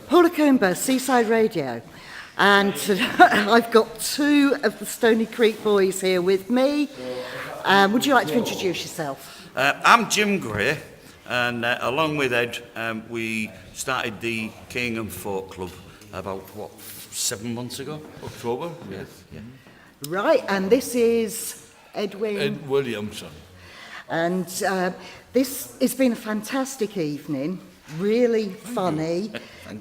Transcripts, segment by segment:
Paula Coomber, Seaside Radio. And I've got two of the Stoney Creek boys here with me. Would you like to introduce yourself? I'm Jim Gray, and along with Ed, we started the Keyingham Folk Club about, 7 months ago? October? Yes. Yeah. Right, and this is Edwin. Ed Williamson. And this has been a fantastic evening, really funny.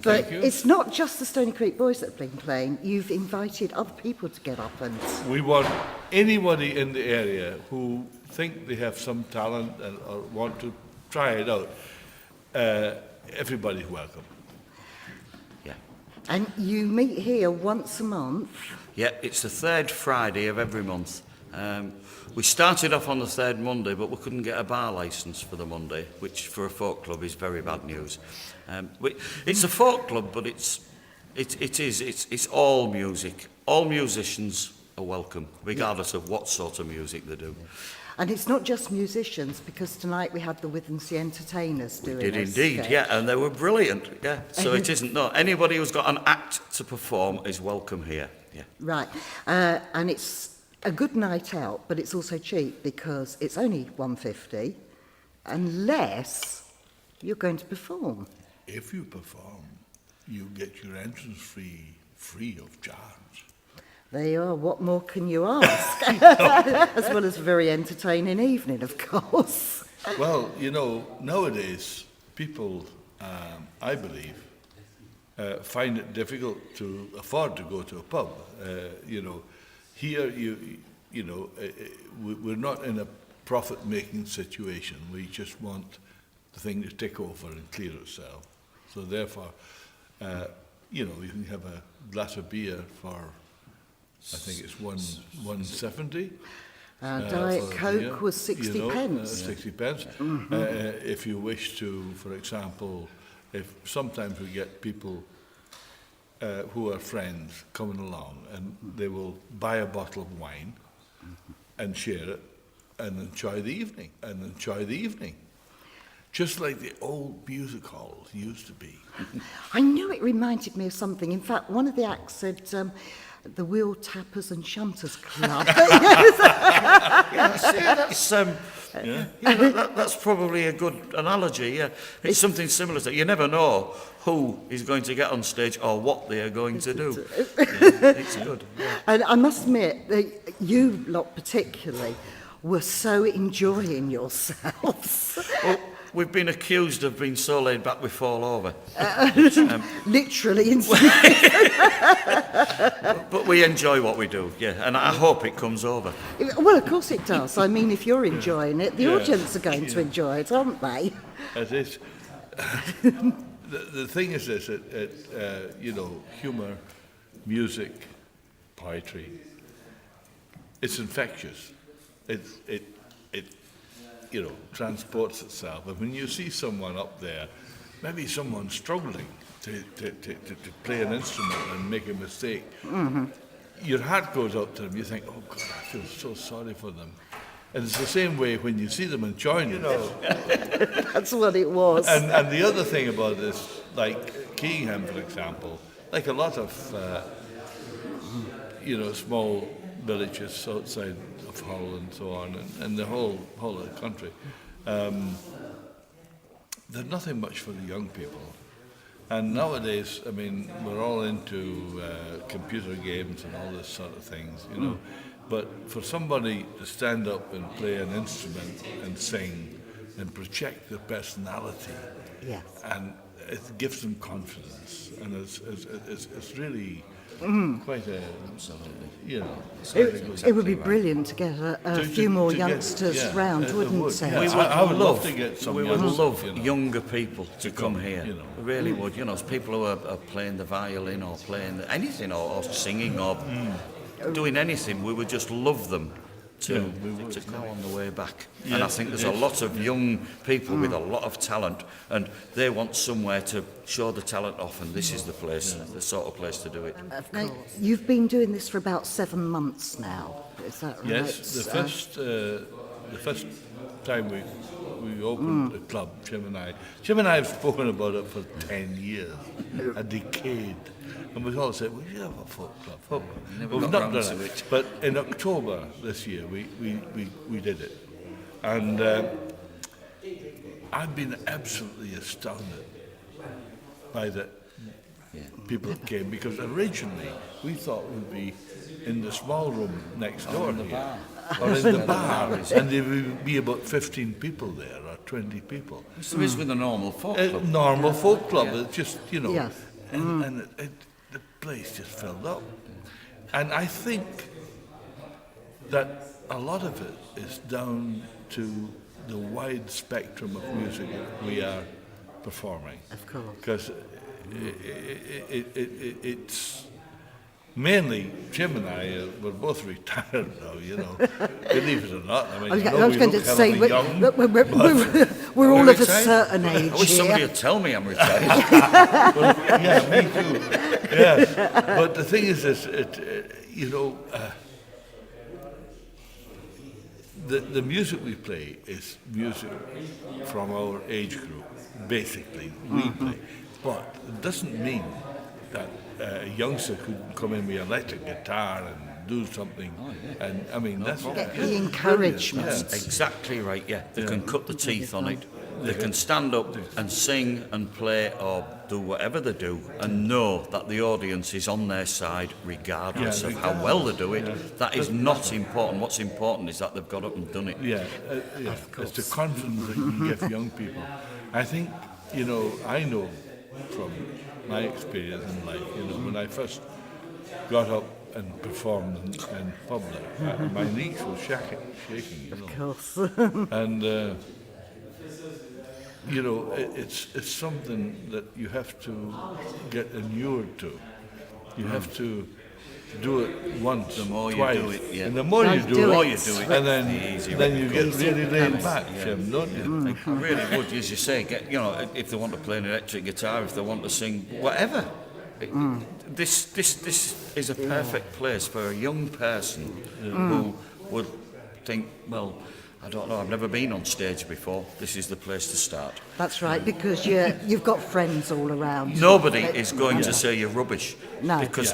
But it's not just the Stoney Creek boys that have been playing. You've invited other people to get up and... We want anybody in the area who think they have some talent or want to try it out. Everybody's welcome. Yeah. And you meet here once a month. Yeah, it's the third Friday of every month. We started off on the third Monday, but we couldn't get a bar licence for the Monday, which for a folk club is very bad news. It's a folk club, but it's all music. All musicians are welcome, regardless of what sort of music they do. And it's not just musicians, because tonight we had the Withensea Entertainers doing it. Did indeed, yeah, and they were brilliant, yeah. So it isn't, no, anybody who's got an act to perform is welcome here, yeah. Right, and it's a good night out, but it's also cheap because it's only $1.50, unless you're going to perform. If you perform, you get your entrance free of charge. There you are. What more can you ask? As well as a very entertaining evening, of course. Well, you know, nowadays people, I believe, find it difficult to afford to go to a pub. You know, here we're not in a profit-making situation. We just want the thing to tick over and clear itself. So therefore, you know, you can have a glass of beer for, I think it's $1.70. Diet Coke was 60 pence. 60 pence. Mm-hmm. If you wish to, for example, if sometimes we get people who are friends coming along and they will buy a bottle of wine and share it and enjoy the evening. Just like the old music halls used to be. I knew it reminded me of something. In fact, one of the acts said the Wheel Tappers and Shunters Club. That's probably a good analogy, yeah. It's something similar to that. You never know who is going to get on stage or what they are going to do. It's good. Yeah. And I must admit that you lot particularly were so enjoying yourselves. Well, we've been accused of being so laid back we fall over. Literally. But we enjoy what we do, yeah, and I hope it comes over. Well, of course it does. I mean, if you're enjoying it, the audience are going to enjoy it, aren't they? It is. The thing is this, you know, humour, music, poetry, it's infectious. It you know, transports itself. And when you see someone up there, maybe someone struggling to play an instrument and make a mistake, your heart goes out to them. You think, oh God, I feel so sorry for them. And it's the same way when you see them enjoying it. That's what it was. And the other thing about this, like Keyingham, for example, like a lot of you know, small villages outside of Hull and so on, and the whole of the country, there's nothing much for the young people. And nowadays, I mean, we're all into computer games and all this sort of things, you know. But for somebody to stand up and play an instrument and sing and project their personality, yes, and it gives them confidence, and it's really quite a, you know. It would be brilliant to get a few more youngsters round, wouldn't it? Yeah. I would love to get some. We would love younger people to come here. You know. We really would. You know, people who are playing the violin or playing anything or singing or doing anything. We would just love them to go on the way back. Yeah, and I think there's a lot of young people with a lot of talent, and they want somewhere to show the talent off, and this is the place, the sort of place to do it. Now, you've been doing this for about 7 months now, is that right? Yes, the first the first time we opened the club, Jim and I have spoken about it for 10 years, a decade. And we all said, we should have a folk club. Never We've got not round done to it. it. But in October this year, we did it. And I've been absolutely astounded by the people that came, because originally we thought we'd be in the small room next door in the here, bar. or in the bar, and there would be about 15 people there, or 20 people. Which there is with a normal folk club. Normal folk club, it's just, Yes. and the place just filled up. And I think that a lot of it is down to the wide spectrum of music that we are performing. Of course. Because it's mainly, Jim and I, we're both retired now, believe it or not. I mean, I was going to say, we're all of a retired? certain age I wish somebody here. would tell me I'm retired. Yeah, me too. Yeah, but the thing is, the music we play is music from our age group, basically, we play. But it doesn't mean that a youngster could come in with electric guitar and do something. And I mean, that's Get the encouragement. That's exactly right, yeah. They can cut the teeth on it. They can stand up and sing and play or do whatever they do and know that the audience is on their side regardless of how well they do it. That is not important. What's important is that they've got up and done it. It's the confidence that you can give young people. I think, I know from my experience in life, when I first got up and performed in public, my knees were shaking, Of course. And, it's something that you have to get inured to. You have to do it once, The more you twice, do it, yeah. and the more you Don't do do it, it. The more you do it, and the easier then it you get becomes. really laid back, Jim, don't you? I really would, as you say, if they want to play an electric guitar, if they want to sing, whatever. This is a perfect place for a young person who would think, well, I don't know, I've never been on stage before. This is the place to start. That's right, because you've got friends all around. Nobody is going to say you're rubbish. No. Because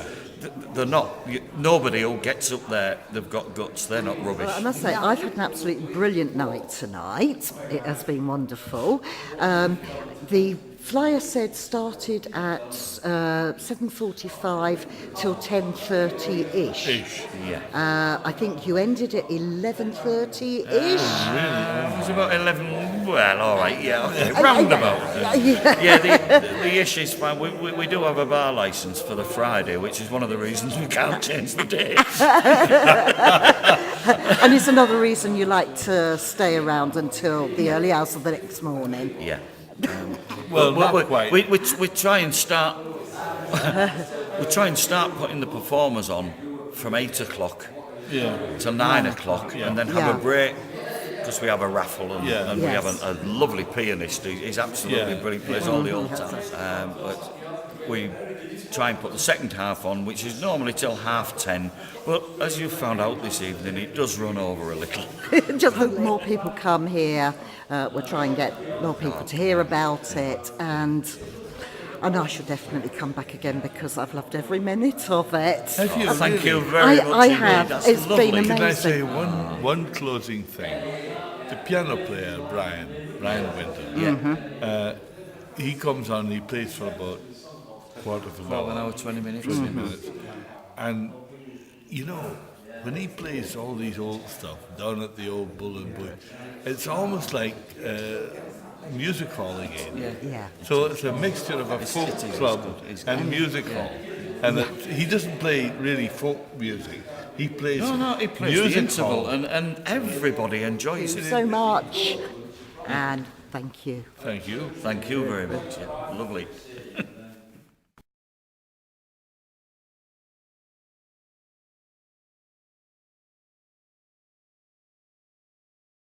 they're not. Nobody who gets up there, they've got guts, they're not rubbish. Well, I must say, I've had an absolutely brilliant night tonight. It has been wonderful. The flyer said started at 7:45 till 10:30-ish. Yeah. I think you ended at 11:30-ish. It was about 11, well, all right, yeah, okay, roundabout. Yeah. The issue is fine. We do have a bar licence for the Friday, which is one of the reasons we can't change the date. And it's another reason you like to stay around until the early hours of the next morning. Yeah. Well, not quite. We try and start. We try and start putting the performers on from 8 o'clock to 9 o'clock, and then have a break because we have a raffle and we have a lovely pianist. He's absolutely brilliant. Plays all the old times. But we try and put the second half on, which is normally till 10:30. But as you found out this evening, it does run over a little. Just that more people come here. We'll try and get more people to hear about it, and I should definitely come back again because I've loved every minute of it. Have you? Thank really? you very much I indeed. have. That's It's lovely. been amazing. Can I say one closing thing? The piano player, Brian Winter, he comes on, he plays for about quarter of an hour. 1 hour, 20 minutes. 20 minutes. And, when he plays all these old stuff down at the old Bull and Bush, it's almost like music hall again. Yeah. So it's a mixture of a folk it is, club it's and music hall. And he doesn't play really folk music. He plays He plays music the interval, hall. and everybody enjoys Thank it. you so much, and thank you. Thank you. Thank you very much. Yeah, lovely.